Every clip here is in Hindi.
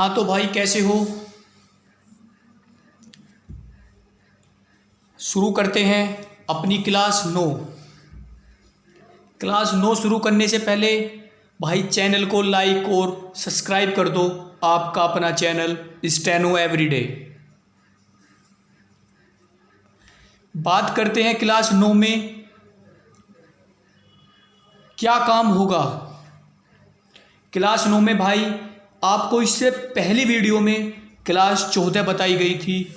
हाँ तो भाई कैसे हो। शुरू करते हैं अपनी क्लास 9 शुरू करने से पहले भाई चैनल को लाइक और सब्सक्राइब कर दो। आपका अपना चैनल स्टेनो एवरीडे। बात करते हैं क्लास 9 में क्या काम होगा। क्लास 9 में भाई आपको इससे पहली वीडियो में क्लास 14 बताई गई थी,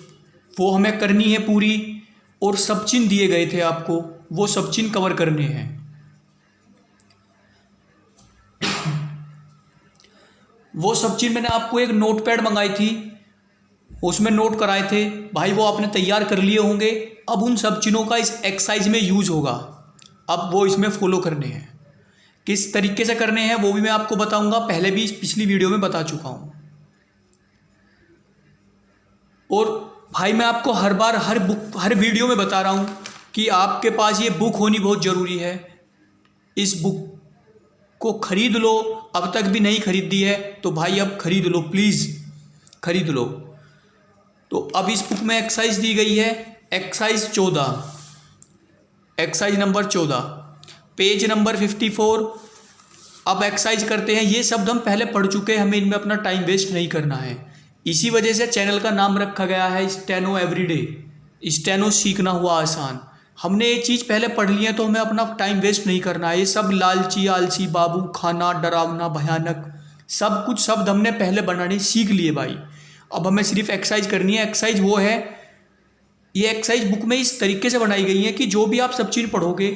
वो हमें करनी है पूरी, और सब चिन्ह दिए गए थे आपको, वो सब चिन्ह कवर करने हैं। वो सब चिन्ह मैंने आपको एक नोटपैड मंगाई थी, उसमें नोट कराए थे भाई, वो आपने तैयार कर लिए होंगे। अब उन सब चिन्हों का इस एक्सरसाइज में यूज होगा, अब वो इसमें फॉलो करने हैं। किस तरीके से करने हैं वो भी मैं आपको बताऊंगा, पहले भी पिछली वीडियो में बता चुका हूं। और भाई मैं आपको हर वीडियो में बता रहा हूं कि आपके पास ये बुक होनी बहुत ज़रूरी है। इस बुक को खरीद लो, अब तक भी नहीं खरीदी है तो भाई अब खरीद लो, प्लीज़ खरीद लो। तो अब इस बुक में एक्सरसाइज दी गई है, exercise 14, exercise number 14, page number 54। अब एक्सरसाइज करते हैं। ये शब्द हम पहले पढ़ चुके हैं, हमें इनमें अपना टाइम वेस्ट नहीं करना है। इसी वजह से चैनल का नाम रखा गया है स्टेनो एवरीडे, स्टेनो सीखना हुआ आसान। हमने ये चीज़ पहले पढ़ ली है तो हमें अपना टाइम वेस्ट नहीं करना है। ये सब लालची, आलसी, बाबू, खाना, डरावना, भयानक, सब कुछ शब्द हमने पहले बनाने सीख लिए भाई। अब हमें सिर्फ एक्सरसाइज करनी है। एक्सरसाइज वो है, ये एक्सरसाइज बुक में इस तरीके से बनाई गई है कि जो भी आप सब चीज़ पढ़ोगे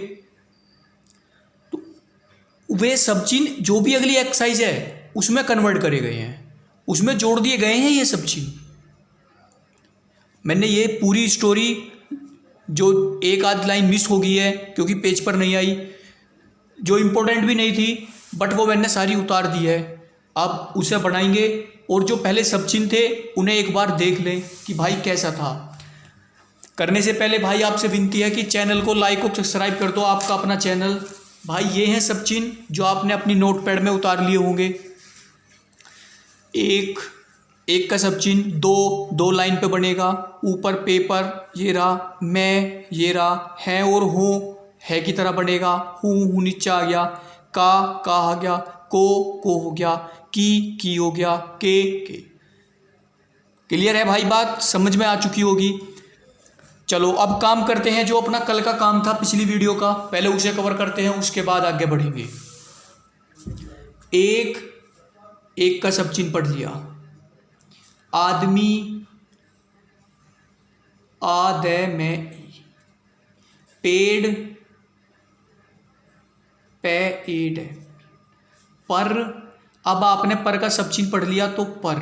तो वे सब चीज़ जो भी अगली एक्सरसाइज है उसमें कन्वर्ट करे गए हैं, उसमें जोड़ दिए गए हैं ये सब चीज़। मैंने ये पूरी स्टोरी, जो एक आध लाइन मिस हो गई है क्योंकि पेज पर नहीं आई, जो इम्पोर्टेंट भी नहीं थी, बट वो मैंने सारी उतार दी है। अब उसे बनाएंगे और जो पहले सब चिन्ह थे उन्हें एक बार देख लें कि भाई कैसा था। करने से पहले भाई आपसे विनती है कि चैनल को लाइक और सब्सक्राइब कर दो, आपका अपना चैनल। भाई ये हैं सब चिन्ह जो आपने अपनी नोटपैड में उतार लिए होंगे। एक का सब चिन्ह दो लाइन पे बनेगा। ऊपर पेपर ये रहा, मैं ये रहा, है और हो है की तरह बनेगा। हूँ नीचे आ गया, का आ गया, को हो गया, की हो गया, के। क्लियर है भाई, बात समझ में आ चुकी होगी। चलो अब काम करते हैं, जो अपना कल का काम था पिछली वीडियो का, पहले उसे कवर करते हैं, उसके बाद आगे बढ़ेंगे। एक का सब चिन्ह पढ़ लिया। आदमी, में, पेड़, पेड़, पर, अब आपने पर का सब चिन्ह पढ़ लिया तो पर,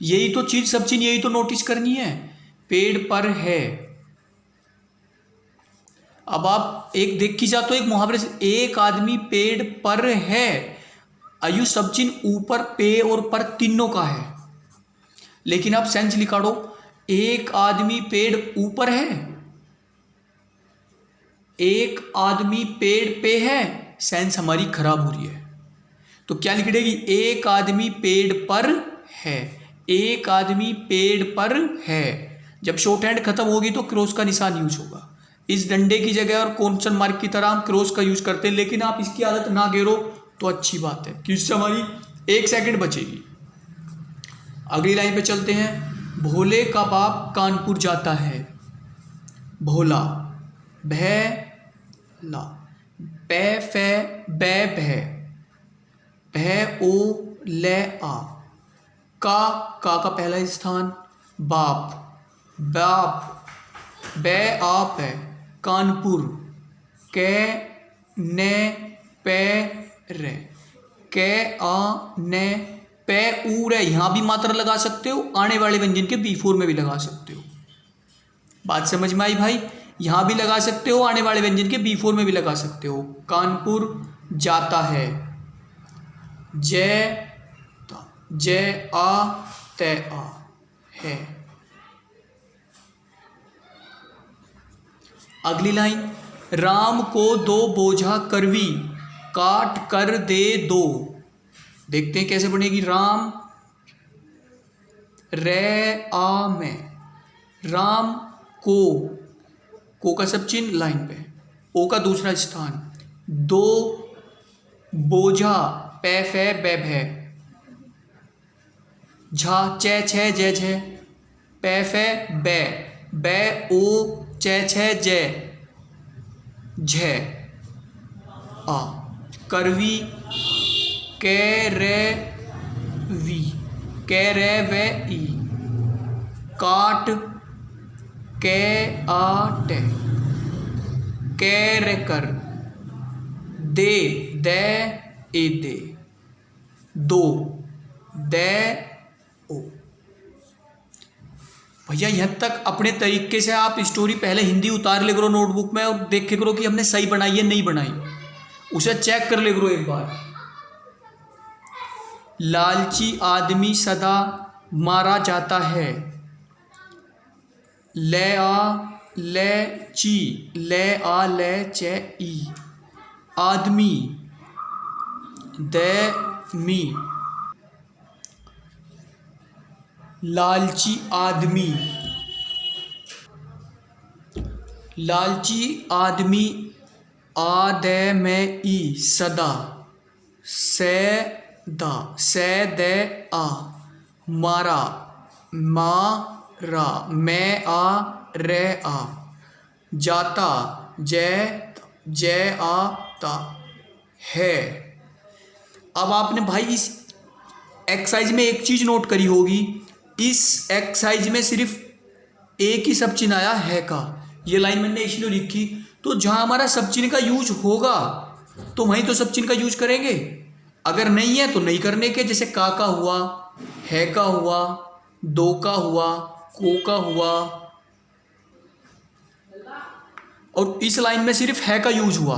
यही तो चीज सब चिन्ह, यही तो नोटिस करनी है। पेड़ पर है। अब आप एक देख की जा तो एक मुहावरे से, एक आदमी पेड़ पर है, आयु सब चिन्ह ऊपर पे और पर तीनों का है। लेकिन आप सेंस निकालो, एक आदमी पेड़ ऊपर है, एक आदमी पेड़ पे है, सेंस हमारी खराब हो रही है। तो क्या लिख देगी, एक आदमी पेड़ पर है, एक आदमी पेड़ पर है। जब शॉर्ट हैंड खत्म होगी तो क्रॉस का निशान यूज होगा। इस डंडे की जगह और क्वेश्चन मार्क की तरह हम क्रॉस का यूज करते हैं, लेकिन आप इसकी आदत ना गेरो तो अच्छी बात है कि इससे हमारी 1 सेकंड बचेगी। अगली लाइन पे चलते हैं। भोले का बाप कानपुर जाता है। भोला, भैला, पै फै बै भै, भै ओ ले आ, का पहला स्थान, बाप, बाप, बै आप है, कानपुर, कै ने पै रे, कै आ ने पै ऊर है। यहां भी मात्रा लगा सकते हो, आने वाले व्यंजन के B4 में भी लगा सकते हो। बात समझ में आई भाई, यहां भी लगा सकते हो, आने वाले व्यंजन के B4 में भी लगा सकते हो। कानपुर जाता है, जय आ तय आ है। अगली लाइन, राम को 2 बोझा करवी, काट कर दे 2, देखते हैं कैसे बनेगी। राम, रे आ में, राम को का सब चिन्ह लाइन पे, ओ का दूसरा स्थान, दो बोझा, पै फै बै भै, झा चे छे जय झे, पै फै बै, बै ओ चे छे जय झे आ, करवी, कै रे वी, कै रे वे ई, काट, कै आ टे, कै रे कर, दे दे ए दे, दो दे ओ। भैया यहाँ तक अपने तरीके से आप स्टोरी पहले हिंदी उतार ले करो नोटबुक में और देखे करो कि हमने सही बनाई है नहीं बनाई, उसे चेक कर ले करो एक बार। लालची आदमी सदा मारा जाता है, ले आ ले ची, ले आ ले चे ई, आदमी, दे मी, लालची आदमी, लालची आदमी, आ दे में ई, सदा, से दा, से दे आ, मारा, मारा, मैं आ रे आ, जाता, जय आ ता, है। अब आपने भाई इस एक्सरसाइज में एक चीज नोट करी होगी, इस एक्सरसाइज में सिर्फ एक ही सब चिन्ह आया है का, ये लाइन मैंने इसलिए लिखी, तो जहां हमारा सब चिन्ह का यूज होगा तो वहीं तो सब चिन्ह का यूज करेंगे, अगर नहीं है तो नहीं करने के। जैसे का हुआ, है का हुआ, दो का हुआ, को का हुआ, और इस लाइन में सिर्फ है का यूज हुआ।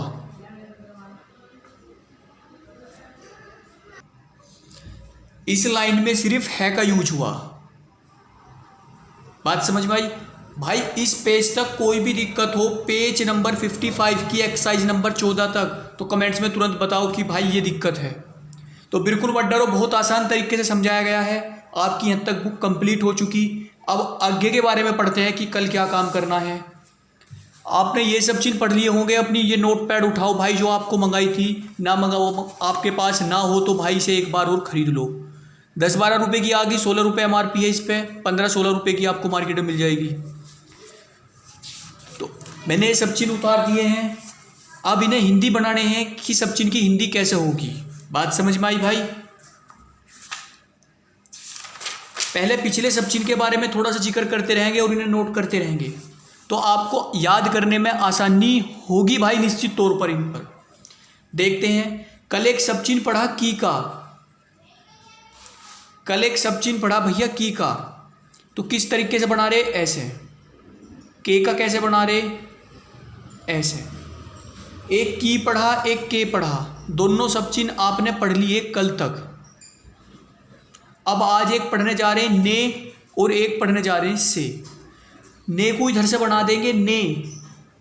इस लाइन में सिर्फ है का यूज हुआ। बात समझ में आई भाई? इस पेज तक कोई भी दिक्कत हो, पेज नंबर 55 की एक्सरसाइज नंबर 14 तक, तो कमेंट्स में तुरंत बताओ कि भाई ये दिक्कत है। तो बिल्कुल मत डरो, बहुत आसान तरीके से समझाया गया है। आपकी यहाँ तक बुक कंप्लीट हो चुकी। अब आगे के बारे में पढ़ते हैं कि कल क्या काम करना है। आपने ये सब चीज़ पढ़ लिए होंगे। अपनी ये नोट पैड उठाओ भाई, जो आपको मंगाई थी, ना मंगाओ, आपके पास ना हो तो भाई से एक बार और ख़रीद लो। 10-12 रुपये की आ गई, 16 रुपये MRP है इस पर, 15-16 रुपये की आपको मार्केट में मिल जाएगी। तो मैंने ये सब चीज़ उतार दिए हैं। अब इन्हें हिंदी बनाने हैं कि सब चीज़ की हिंदी कैसे होगी। बात समझ में आई भाई? पहले पिछले सब चीज़ के बारे में थोड़ा सा जिक्र करते रहेंगे और इन्हें नोट करते रहेंगे, तो आपको याद करने में आसानी होगी भाई, निश्चित तौर पर। इन पर देखते हैं। कल एक सब चिन्ह पढ़ा की का, कल एक सब चिन्ह पढ़ा भैया की का, तो किस तरीके से बना रहे? ऐसे। के का कैसे बना रहे? ऐसे। एक की पढ़ा, एक के पढ़ा, दोनों सब चिन्ह आपने पढ़ लिए कल तक। अब आज एक पढ़ने जा रहे हैं ने, और एक पढ़ने जा रहे हैं से। ने को इधर से बना देंगे ने,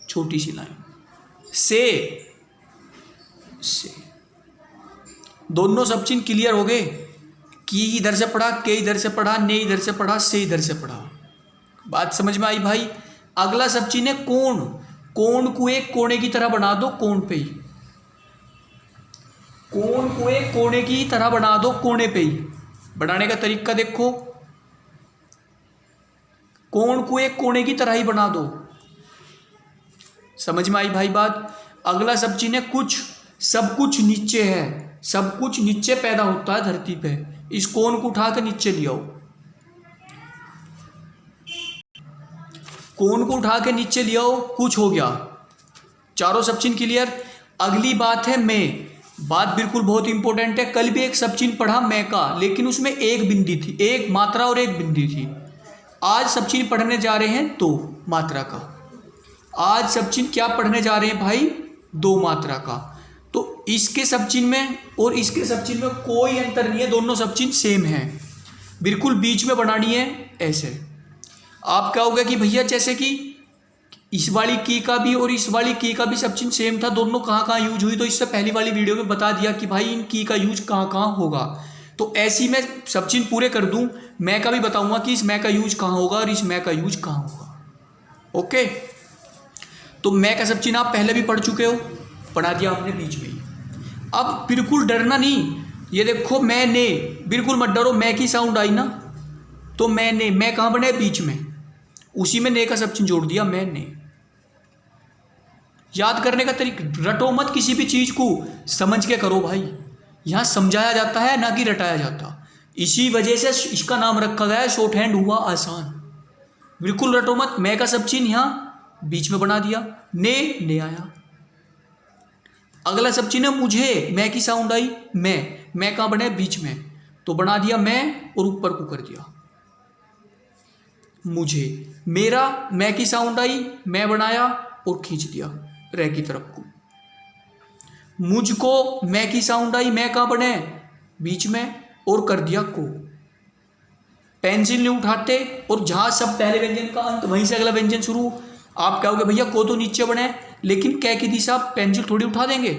छोटी सी लाइन, से, दोनों सब चिन्ह क्लियर हो गए। की इधर से पढ़ा, के इधर से पढ़ा, ने इधर से पढ़ा, से इधर से पढ़ा। बात समझ में आई भाई? अगला सब चिन्ह है कोण। कोण को एक कोने की तरह बना दो, कोण पे ही। कोण को एक कोने की तरह बना दो, कोने पे ही। बनाने का तरीका देखो, कोण को एक कोने की तरह ही बना दो। समझ में आई भाई बात? अगला सब चिन्ह है कुछ। सब कुछ नीचे है, सब कुछ नीचे पैदा होता है धरती पे। इस कोण को उठा कर नीचे ले आओ, कोण को उठा के नीचे ले आओ, कुछ हो गया। चारों सब चिन्ह क्लियर। अगली बात है मैं। बात बिल्कुल बहुत इंपॉर्टेंट है। कल भी एक सब चिन्ह पढ़ा मैं का, लेकिन उसमें एक बिंदी थी, एक मात्रा और एक बिंदी थी। आज सब चिन्ह पढ़ने जा रहे हैं दो मात्रा का। आज सब चिन्ह क्या पढ़ने जा रहे हैं भाई? दो मात्रा का। तो इसके सब चिन्ह में और इसके सब चिन्ह में कोई अंतर नहीं है, दोनों सब चिन्ह सेम है। बिल्कुल बीच में बनानी है ऐसे। आप क्या होगा कि भैया जैसे कि इस वाली की का भी और इस वाली की का भी सब चिन्ह सेम था, दोनों कहाँ कहाँ यूज हुई। तो इससे पहली वाली वीडियो में बता दिया कि भाई इन की का यूज कहाँ कहाँ होगा। तो ऐसी मैं सब चिन्ह पूरे कर दूं, मैं का भी बताऊंगा कि इस मैं का यूज कहाँ होगा और इस मैं का यूज कहाँ होगा। ओके, तो मैं का सब चिन्ह आप पहले भी पढ़ चुके हो, पढ़ा दिया हमने बीच में ही। अब बिल्कुल डरना नहीं, ये देखो मैंने, बिल्कुल मत डरो, मैं की साउंड आई ना, तो मैंने, मैं कहाँ बने बीच में, उसी में ने का सब चिन्ह जोड़ दिया मैंने। याद करने का तरीका, रटो मत किसी भी चीज को, समझ के करो भाई। यहाँ समझाया जाता है ना कि रटाया जाता, इसी वजह से इसका नाम रखा गया है शॉर्ट हैंड हुआ आसान। बिल्कुल रटो मत, मैं का सब चिन्ह यहाँ बीच में बना दिया, ने आया। अगला सब चिन्ह मुझे, मैं की साउंड आई, मैं कहाँ बने बीच में, तो बना दिया मैं और ऊपर को कर दिया मुझे। मेरा, मैं की साउंड आई, मैं बनाया और खींच दिया रे की तरफ को। मुझको, मैं की साउंड आई, मैं कहाँ बने बीच में और कर दिया को। पेंसिल नहीं उठाते और जहां सब पहले व्यंजन का अंत वहीं से अगला व्यंजन शुरू। आप कहोगे भैया को तो नीचे बने, लेकिन कै की दिशा पेंसिल थोड़ी उठा देंगे।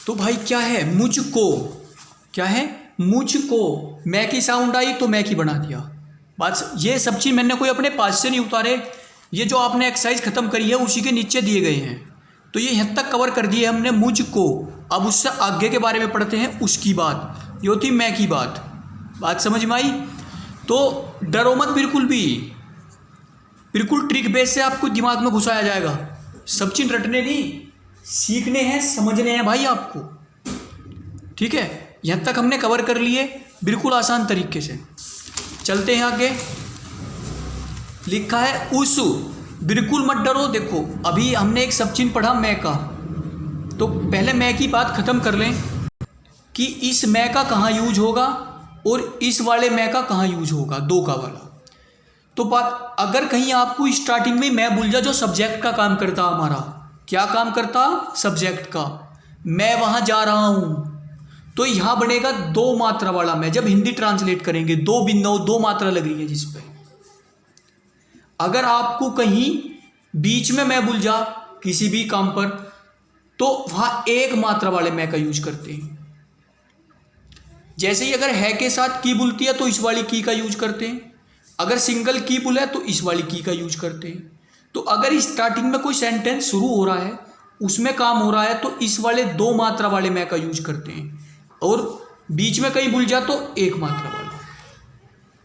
तो भाई क्या है, मुझको, क्या है मुझको, मैं की साउंड आई तो मैं की बना दिया। बात ये सब चीज मैंने कोई अपने पास से नहीं उतारे, ये जो आपने एक्सरसाइज खत्म करी है उसी के नीचे दिए गए हैं। तो ये यहाँ तक कवर कर दिए हमने मुझको। अब उससे आगे के बारे में पढ़ते हैं, उसकी बात, ये होती मैं की बात समझ में आई। तो डरो मत बिल्कुल भी, बिल्कुल ट्रिक बेस से आपको दिमाग में घुसाया जाएगा। सब चीज रटने नहीं, सीखने हैं, समझने हैं भाई आपको, ठीक है। यहाँ तक हमने कवर कर लिए बिल्कुल आसान तरीके से। चलते हैं आगे, लिखा है उस, बिल्कुल मत डरो। देखो अभी हमने एक सब चिन्ह पढ़ा मैं का, तो पहले मैं की बात खत्म कर लें कि इस मैं का कहाँ यूज होगा और इस वाले मैं का कहाँ यूज होगा, दो का वाला। तो बात, अगर कहीं आपको स्टार्टिंग में मैं भूल जा, जो सब्जेक्ट का काम करता हमारा, क्या काम करता सब्जेक्ट का, मैं वहां जा रहा हूं, तो यहां बनेगा दो मात्रा वाला मैं। जब हिंदी ट्रांसलेट करेंगे, दो बिंदु, दो मात्रा लग रही है जिस पे। अगर आपको कहीं बीच में मैं भूल जा किसी भी काम पर, तो वहां एक मात्रा वाले मैं का यूज करते हैं। जैसे ही अगर है के साथ की बुलती है तो इस वाली की का यूज करते हैं, अगर सिंगल की बुल है तो इस वाली की का यूज करते हैं। तो अगर स्टार्टिंग में कोई सेंटेंस शुरू हो रहा है, उसमें काम हो रहा है, तो इस वाले दो मात्रा वाले मैं का यूज करते हैं। और बीच में कहीं भूल जाए तो एक मात्रा वाला,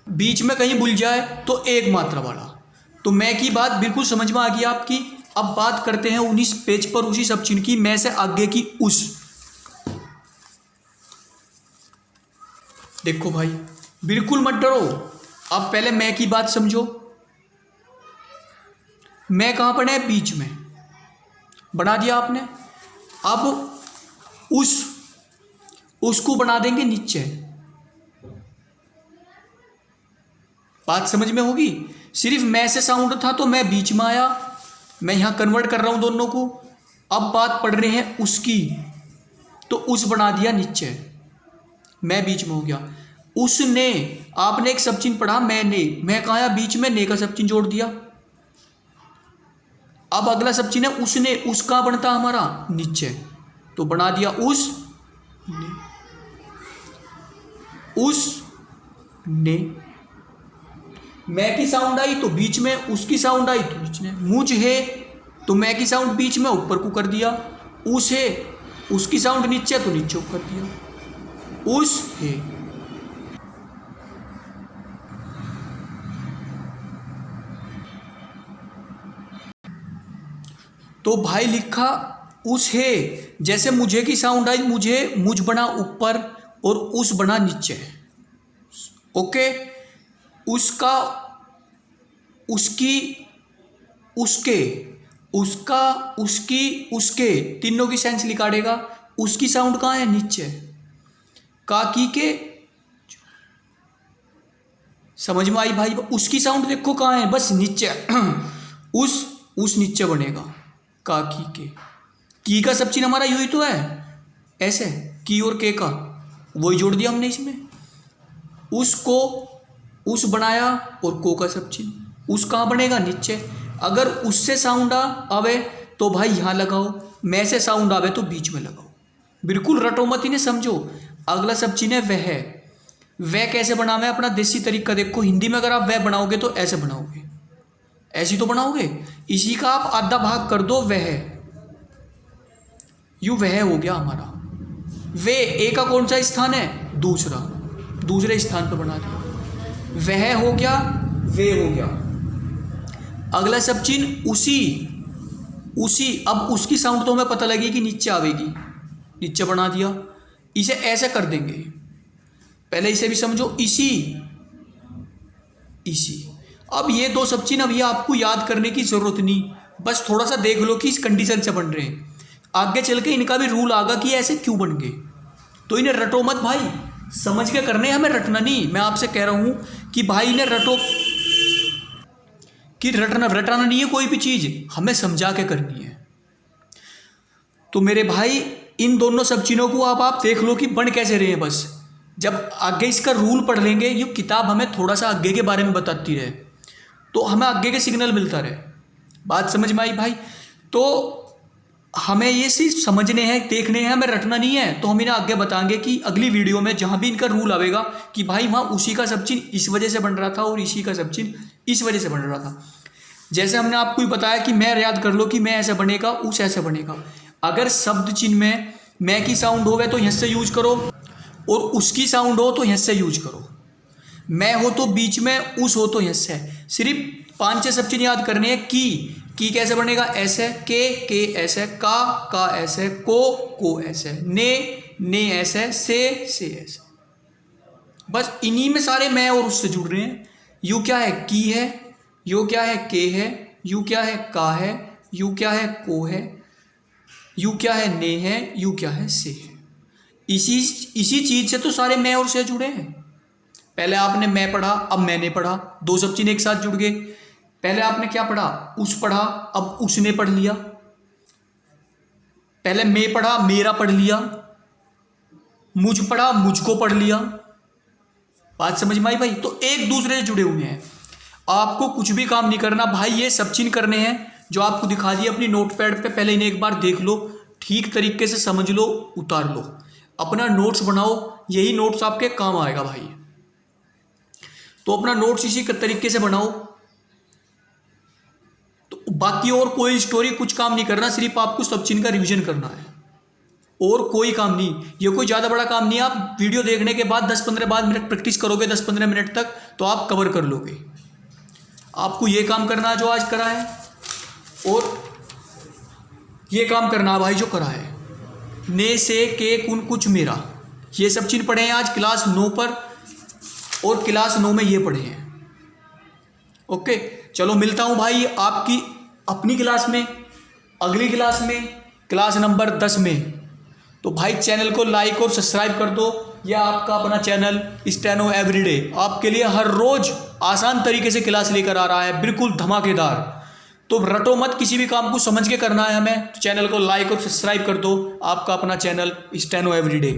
बीच में कहीं भूल जाए तो एक मात्रा वाला। तो मैं की बात बिल्कुल समझ में आ गई आपकी। अब बात करते हैं 19 पेज पर उसी सब चिन्ह की, मैं से आगे की उस। देखो भाई बिल्कुल मत डरो, अब पहले मैं की बात समझो। मैं कहां पर है, बीच में बना दिया आपने। अब उसको बना देंगे नीचे। बात समझ में होगी। सिर्फ मैं से साउंड था तो मैं बीच में आया, मैं यहां कन्वर्ट कर रहा हूं दोनों को। अब बात पढ़ रहे हैं उसकी, तो उस बना दिया नीचे, मैं बीच में हो गया। उसने, आपने एक सब चिन्ह पढ़ा मैंने, मैं कहा बीच में, ने का सब चिन्ह जोड़ दिया। अब अगला सब चिन्ह है उसने, उसका बनता हमारा नीचे, तो बना दिया उसने। मैं की साउंड आई तो बीच में, उसकी साउंड आई तो बीच में। मुझ है तो मैं की साउंड बीच में, ऊपर को कर दिया। उस है, उसकी साउंड नीचे तो नीचे कर दिया। उस है, तो भाई लिखा उस है। जैसे मुझे की साउंड आई, मुझे, मुझ बना ऊपर और उस बना नीचे। ओके, उसका, उसकी, उसके, उसका, उसकी, उसके, तीनों की सेंस निकालेगा। उसकी साउंड कहाँ है, नीचे। काकी के, समझ में आई भाई। उसकी साउंड देखो कहाँ है, बस नीचे। उस नीचे बनेगा काकी के। की का सब चिन्ह हमारा यू ही तो है, ऐसे की और के का वही जोड़ दिया हमने इसमें। उसको उस बनाया और को का सब चिन्ह। उस कहाँ बनेगा? नीचे। अगर उससे साउंड आवे तो भाई यहाँ लगाओ, मैं से साउंड आवे तो बीच में लगाओ। बिल्कुल रटो मत, इन्हें समझो। अगला सब चिन्ह है वह। वह कैसे बनाना है? अपना देसी तरीका देखो। हिंदी में अगर आप वह बनाओगे तो ऐसे बनाओगे, ऐसी तो बनाओगे। इसी का आप आधा भाग कर दो वह, यू वह हो गया हमारा। वे ए का कौन सा स्थान है? दूसरा, दूसरे स्थान पर बना दिया। वह हो गया, वे हो गया। अगला सब चिन्ह उसी। उसी, अब उसकी साउंड तो हमें पता लगी कि नीचे आवेगी, नीचे बना दिया। इसे ऐसे कर देंगे, पहले इसे भी समझो। इसी, इसी। अब ये दो सब चिन्ह अब ये आपको याद करने की जरूरत नहीं, बस थोड़ा सा देख लो कि इस कंडीशन से बन रहे हैं। आगे चल के इनका भी रूल आगा कि ऐसे क्यों बन गए। तो इन्हें रटो मत भाई, समझ के करने, हमें रटना नहीं। मैं आपसे कह रहा हूं कि भाई इन्हें रटो, कि रटाना नहीं है कोई भी चीज, हमें समझा के करनी है। तो मेरे भाई इन दोनों सब चिन्हों को आप देख लो कि बन कैसे रहे हैं। बस जब आगे इसका रूल पढ़ लेंगे, ये किताब हमें थोड़ा सा आगे के बारे में बताती रहे तो हमें आगे के सिग्नल मिलता रहे। बात समझ में आई भाई? तो हमें ये चीज समझने हैं, देखने हैं, हमें रटना नहीं है। तो हम इन्हें आगे बताएंगे कि अगली वीडियो में जहां भी इनका रूल आवेगा कि भाई वहां उसी का सब चिन्ह इस वजह से बन रहा था और इसी का सब चिन्ह इस वजह से बन रहा था। जैसे हमने आपको बताया कि मैं याद कर लो कि मैं ऐसा बनेगा, उस ऐसा बनेगा। अगर शब्द चिन्ह में मैं की साउंड हो तो यहाँ से यूज करो और उसकी साउंड हो तो यहाँ से यूज करो। मैं हो तो बीच में, उस हो तो यहाँ से। सिर्फ 5-6 सब चिन्ह याद करने हैं। की कैसे बनेगा? ऐसे। के ऐसे। का ऐसे। को ऐसे। ने ऐसे। से ऐसे। बस इन्हीं में सारे मैं और उससे जुड़ रहे हैं। यू क्या है? की है। यू क्या है? के है। यू क्या है? का है। यू क्या है? को है। यू क्या है? ने है। यू क्या है? से है। इसी चीज से तो सारे मैं और से जुड़े हैं। पहले आपने मैं पढ़ा, अब मैंने पढ़ा, दो सब चिन्ह एक साथ जुड़ गए। पहले आपने क्या पढ़ा? उस पढ़ा, अब उसने पढ़ लिया। पहले मैं पढ़ा, मेरा पढ़ लिया। मुझ पढ़ा, मुझको पढ़ लिया। बात समझ में आई भाई? तो एक दूसरे से जुड़े हुए हैं। आपको कुछ भी काम नहीं करना भाई, ये सब चिन्ह करने हैं जो आपको दिखा दिए अपनी नोटपैड पे। पहले इन्हें एक बार देख लो, ठीक तरीके से समझ लो, उतार लो, अपना नोट्स बनाओ। यही नोट्स आपके काम आएगा भाई। तो अपना नोट्स इसी तरीके से बनाओ। तो बाकी और कोई स्टोरी कुछ काम नहीं करना, सिर्फ आपको सब चिन्ह का रिवीजन करना है और कोई काम नहीं। ये कोई ज़्यादा बड़ा काम नहीं है। आप वीडियो देखने के बाद 10-15 मिनट प्रैक्टिस करोगे, 10-15 मिनट तक, तो आप कवर कर लोगे। आपको ये काम करना है जो आज करा है, और ये काम करना है भाई जो करा है। ने से के कुन कुछ मेरा, ये सब चिन्ह पढ़े हैं आज क्लास 9 पर, और क्लास 9 में ये पढ़े हैं। ओके, चलो मिलता हूँ भाई आपकी अपनी क्लास में, अगली क्लास में, क्लास नंबर 10 में। तो भाई चैनल को लाइक और सब्सक्राइब कर दो। यह आपका अपना चैनल स्टेनो एवरीडे आपके लिए हर रोज आसान तरीके से क्लास लेकर आ रहा है, बिल्कुल धमाकेदार। तो रटो मत, किसी भी काम को समझ के करना है हमें। तो चैनल को लाइक और सब्सक्राइब कर दो। आपका अपना चैनल स्टेनो एवरीडे।